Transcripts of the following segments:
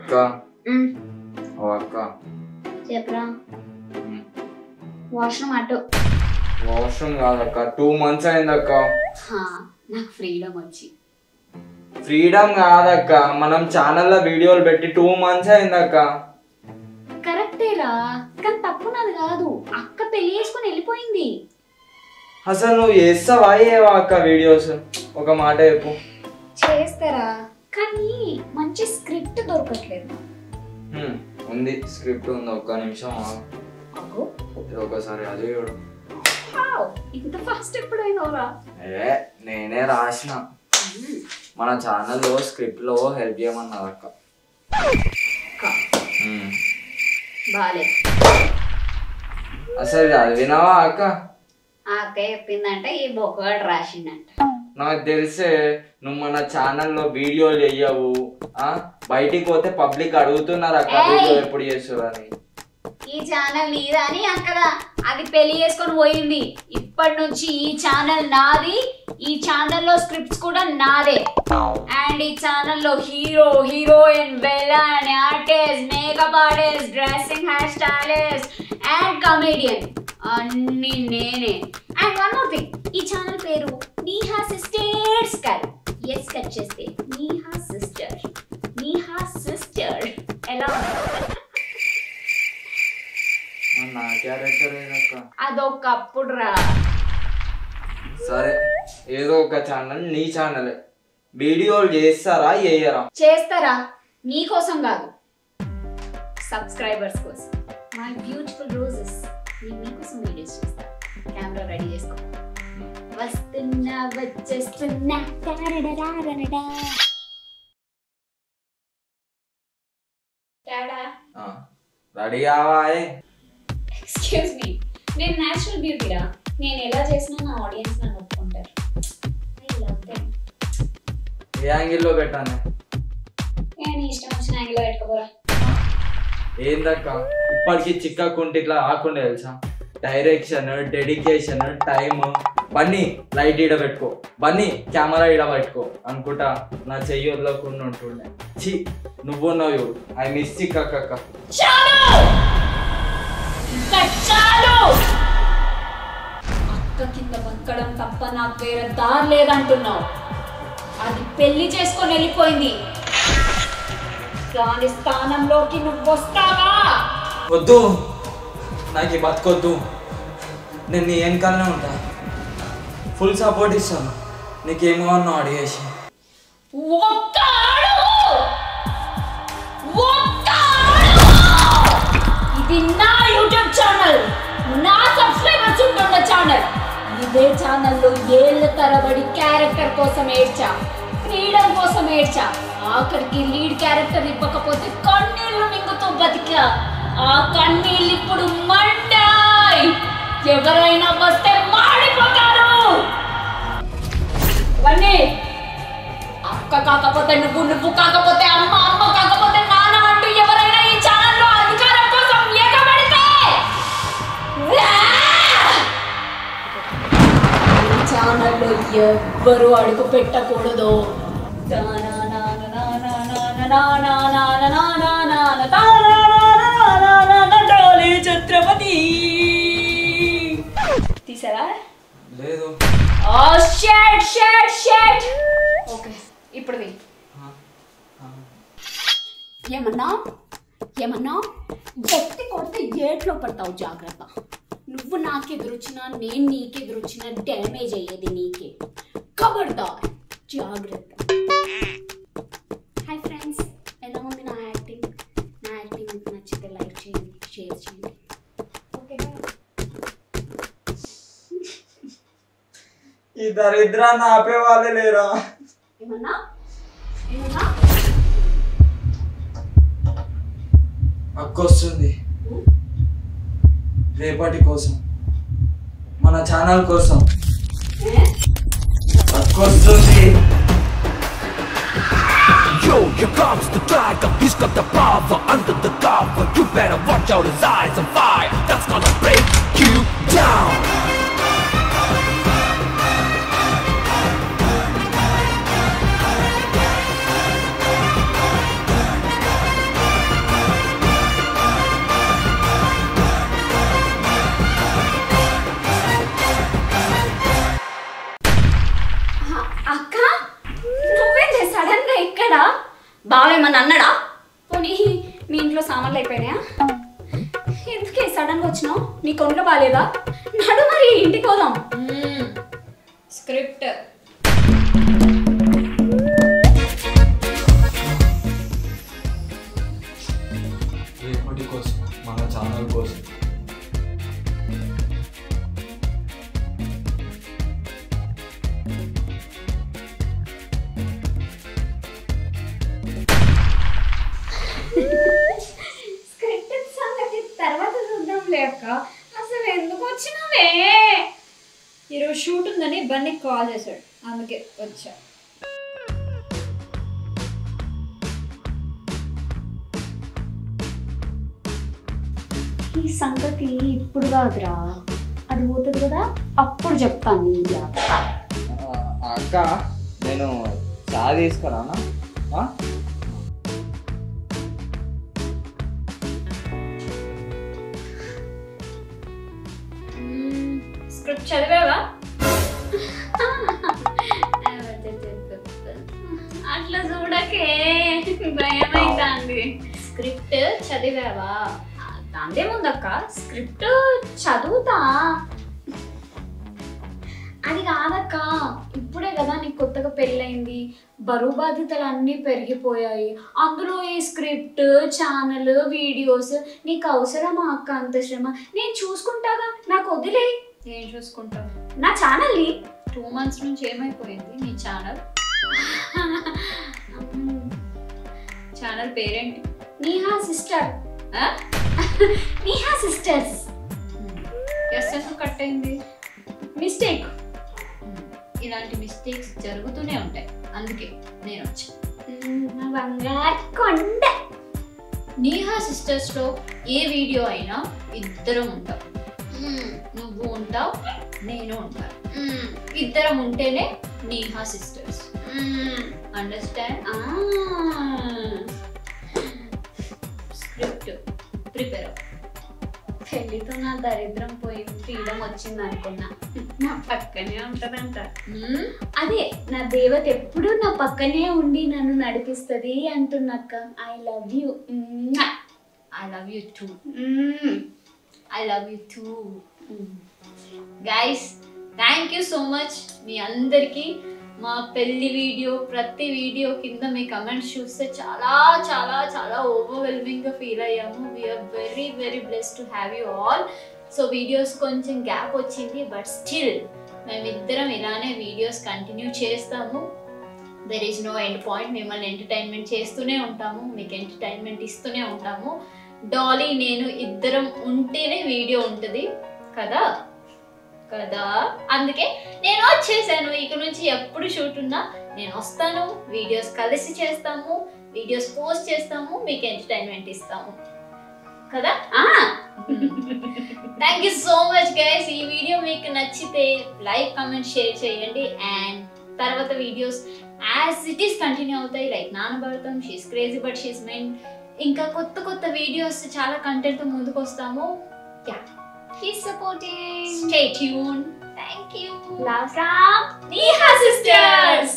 అక్క ఓ అక్క చెప్పరా వాష్రూమ్ అటు వాష్రూమ్ కాదక్క 2 months అయిందక్క నాకు ఫ్రీడమ్ వచ్చి ఫ్రీడమ్ కాదక్క మనం ఛానల్లో వీడియోలు పెట్టి 2 months అయిందక్క కరెక్టేరా కానీ తప్పు నాది కాదు అక్క పెళ్లి చేసుకుని వెళ్ళిపోయింది అసలు నువ్వు చేస్తావా ఏవా అక్క వీడియోస్ ఒక మాట చెప్పు చేస్తారా కానీ మంచి స్క్రిప్ట్ దొరకట్లేదు ఉంది స్క్రిప్ట్ ఉంది ఒక్క నిమిషం ఒకసారి అదే చూడు ఇంత ఫాస్ట్ ఎప్పుడైనా నేనే రాసిన మన ఛానల్లో స్క్రిప్ట్ లో హెల్ప్ చేయమన్నారు అక్క బాలే అసలు చదివినావా అక్క అక్క చెప్పిందంటే ఈ బొక్కగాడు రాసిందంట నాకు తెలిసే నువ్వు మన ఛానల్లో వీడియోలు చెయ్యవు బయటికి పోతే పబ్లిక్ అడుగుతున్నారు అక్క వీడియో ఎప్పుడు చేస్తారు అని ఈ ఛానల్ నీదా అని అక్కదా అది పెళ్లి చేసుకొని పోయింది ఇప్పటి నుంచి ఈ ఛానల్ నాది ఈ ఛానల్లో స్క్రిప్ట్స్ కూడా నాదే అండ్ ఈ ఛానల్లో hero heroine villain artist makeup artist dressing hair stylist and comedian అన్ని నేనే అండ్ వన్ మోర్ థింగ్ ఈ ఛానల్ పేరు నీహా సిస్టర్స్ కాదు ఎస్ కట్ చేస్తే నీహా సిస్టర్ ఎలా నా క్యారెక్టర్ అదొకప్పుడు రా సరే ఏదో ఒక ఛానల్ నీ ఛానల్ వీడియోలు చేస్తారా చేస్తారా నీకోసం కాదు సబ్స్క్రైబర్స్ కోసం మై బ్యూటిఫుల్ రోజెస్ మీకోసం వీడియోస్ చేస్తా కెమెరా రెడీ చేసుకో వస్తున్నా వచ్చేస్తున్నా రెడీ కావా ఎక్స్క్యూజ్ మీ నేను నేచురల్ బ్యూటీరా నేను ఎలా చేసినా నా ఆడియన్స్ నన్ను ఒప్పుకుంటారు ఐ లవ్ దెమ్ ఏ యాంగిల్లో పెట్టాను నేను ఇష్టం వచ్చిన యాంగిల్లో పెట్టుకోపోరా ఏందక్క ఇప్పటికి చిక్కకుంటే ఇట్లా ఆకుండా తెలుసా direction dedication time Bunny light ఈడ పెట్టుకో బన్నీ కెమెరా ఈడ పెట్టుకో అనుకుంటా నా చెయ్యి వదలకుండా ఉంటుండే చి నువ్వు నవ్వు ఐ మిస్ చిక్కక్క అక్క కింద బతకడం తప్ప నాకు వేరే దారి లేదంటున్నావు అది పెళ్లి చేసుకొని వెళ్ళిపోయింది దాని స్థానంలోకి నువ్వు వస్తావా వద్దు నాకు బతకొద్దు నేను నీ వెనకాలనే ఉంటా ఫుల్ సపోర్ట్ ఇస్తాను నీకేమో అన్నా అడిగేసి ఇది నా యూట్యూబ్ ఛానల్ నా సబ్స్క్రైబర్స్ ఉంటున్న ఛానల్ ఇదే ఛానల్లో ఏళ్ళ తరబడి క్యారెక్టర్ కోసం ఏడ్చా ఫ్రీడమ్ కోసం ఏడ్చా ఆఖరికి లీడ్ క్యారెక్టర్ ఇవ్వకపోతే కన్నీళ్లు మింగుతూ బతికా ఆ కన్నీళ్ళు ఇప్పుడు మండాయి ఎవరైనా వస్తే మాడిపోతారు వన్నీ అక్క కాకపోతే నువ్వు కాకపోతే అమ్మ కాకపోతే నాన్న అంటూ ఎవరైనా ఈ ఛానల్లో అధికారం కోసం ఎగబడితే ఈ ఛానల్లో ఎవ్వరూ అడుగు పెట్టకూడదు ఛత్రపతి తీసారా లేదు ఓకే ఇప్పుడు ఏమన్నా గట్టి కొడితే ఏట్లో పడతావు జాగ్రత్త నువ్వు నాకెదురొచ్చినా నేను నీకెదురొచ్చినా డ్యామేజ్ అయ్యేది నీకే ఖబర్దార్ జాగ్రత్త హాయ్ ఫ్రెండ్స్ ఎలా ఉంది నా యాక్టింగ్ మీకు నచ్చితే లైక్ చేయండి షేర్ చేయండి ఓకేనా ఈ దరిద్రాన్ని ఆపే వాళ్ళే లేరా ఏమన్నా అక్క వస్తుంది రేపటి కోసం మన ఛానల్ కోసం అక్క వస్తుంది Yo, here comes the dragon. He's got the power under the cover. You better watch out, his eyes on fire. That's gonna break you down. అక్క నువ్వేంటి సడన్ గా ఇక్కడ? బావేమన్నా అన్నాడా? పోనీ మీ ఇంట్లో సామాన్లు అయిపోయినాయా? ఎందుకే సడన్ గా వచ్చినావు? నీ కొండ బాలేదా? నడు మరి ఇంటికి పోదాం. స్క్రిప్ట్ రేపటి కోసం మన ఛానల్ కోసం స్క్రిప్ట్ సంగతి తర్వాత చూద్దాంలే అక్క. అసలు ఎందుకు వచ్చినావే? ఈరోజు షూట్ ఉందని బన్నీ కాల్ చేశాడు, అందుకే వచ్చా. ఈ సంగతి ఇప్పుడు కాదురా, అది పోతుంది కదా అప్పుడు చెప్తాను. అక్క నేను చా తీసుకురానా? స్క్రిప్ట్ చదివావా? అట్లా చూడకే, భయం అవుతుంది. స్క్రిప్ట్ చదివావా? దాందే ముందక్క, స్క్రిప్ట్ చదువుతా. అది కాదక్క, ఇప్పుడే కదా నీకు కొత్తగా పెళ్ళయింది, బరువు బాధ్యతలు అన్నీ పెరిగిపోయాయి. అందులో ఈ స్క్రిప్ట్, ఛానల్, వీడియోస్ నీకు అవసరమా అక్క? అంత శ్రమ నేను చూసుకుంటాగా, నాకు వదిలే. ఏం చూసుకుంటావు? నా ఛానల్ని 2 months నుంచి ఏమైపోయింది నీ ఛానల్? ఛానల్ పేరేంటి? Neeha sister. Neeha sisters. S cut అయింది, మిస్టేక్. ఇలాంటి మిస్టేక్స్ జరుగుతూనే ఉంటాయి, అందుకే నేను వచ్చాను. బంగారు కొండ. నీహా సిస్టర్స్ లో ఏ వీడియో అయినా ఇద్దరం ఉంటాం. నువ్వు ఉంటావు, నేను ఉంటాను. ఇద్దరం ఉంటేనే Neha sisters. Understand? Script prepare. పెళ్లితో నా దరిద్రం పోయి ఫ్రీడమ్ వచ్చింది అనుకున్నా. నా పక్కనే ఉంటదంట. అదే నా దేవత ఎప్పుడు నా పక్కనే ఉండి నన్ను నడిపిస్తుంది అంటున్నాక. I love you. I love you too. I love you too. Guys, thank you so much. మీ అందరికీ మా పెళ్లి వీడియో, ప్రతి వీడియో కింద మీ కమెంట్స్ చూస్తే చాలా చాలా చాలా ఓవర్వెల్మింగ్గా ఫీల్ అయ్యాము. We are very very blessed to have you all. So videos కొంచెం గ్యాప్ వచ్చింది, బట్ స్టిల్ మేమిద్దరం ఇలానే వీడియోస్ కంటిన్యూ చేస్తాము. There is no end point. మిమ్మల్ని ఎంటర్టైన్మెంట్ చేస్తూనే ఉంటాము, మీకు ఎంటర్టైన్మెంట్ ఇస్తూనే ఉంటాము. డాలీ నేను ఇద్దరం ఉంటేనే వీడియో ఉంటుంది కదా కదా అందుకే నేను వచ్చేసాను. ఇక నుంచి ఎప్పుడు షూట్ ఉన్నా నేను వస్తాను, వీడియోస్ కలిసి చేస్తాము, వీడియోస్ పోస్ట్ చేస్తాము, మీకు ఎంటర్టైన్మెంట్ ఇస్తాము కదా. Thank you so much guys. ఈ వీడియో మీకు నచ్చితే లైక్, కామెంట్, షేర్ చేయండి. అండ్ తర్వాత videos as it is continue అవుతాయి. లైక్ నానబడతాం, she's crazy but she's mind. ఇంకా కొత్త కొత్త వీడియోస్, చాలా కంటెంట్ ముందుకు వస్తాము. Yeah, keep supporting, stay tune. Thank you. Love from Neha sisters.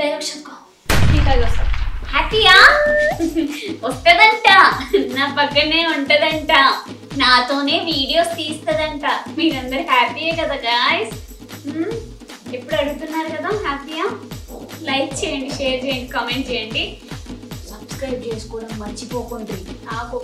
Direction కో నీకా వస్తా. హ్యాపీయా? వస్తదంట, నా పక్కనే ఉంటదంట, నాతోనే వీడియోస్ తీస్తదంట. మీరందరూ హ్యాపీయే కదా గాయస్? ఎప్పుడు అడుగుతున్నారు కదా హ్యాపీయా? లైక్ చేయండి, షేర్ చేయండి, కామెంట్ చేయండి, సబ్స్క్రైబ్ చేసుకోవడం మర్చిపోకండి. నాకు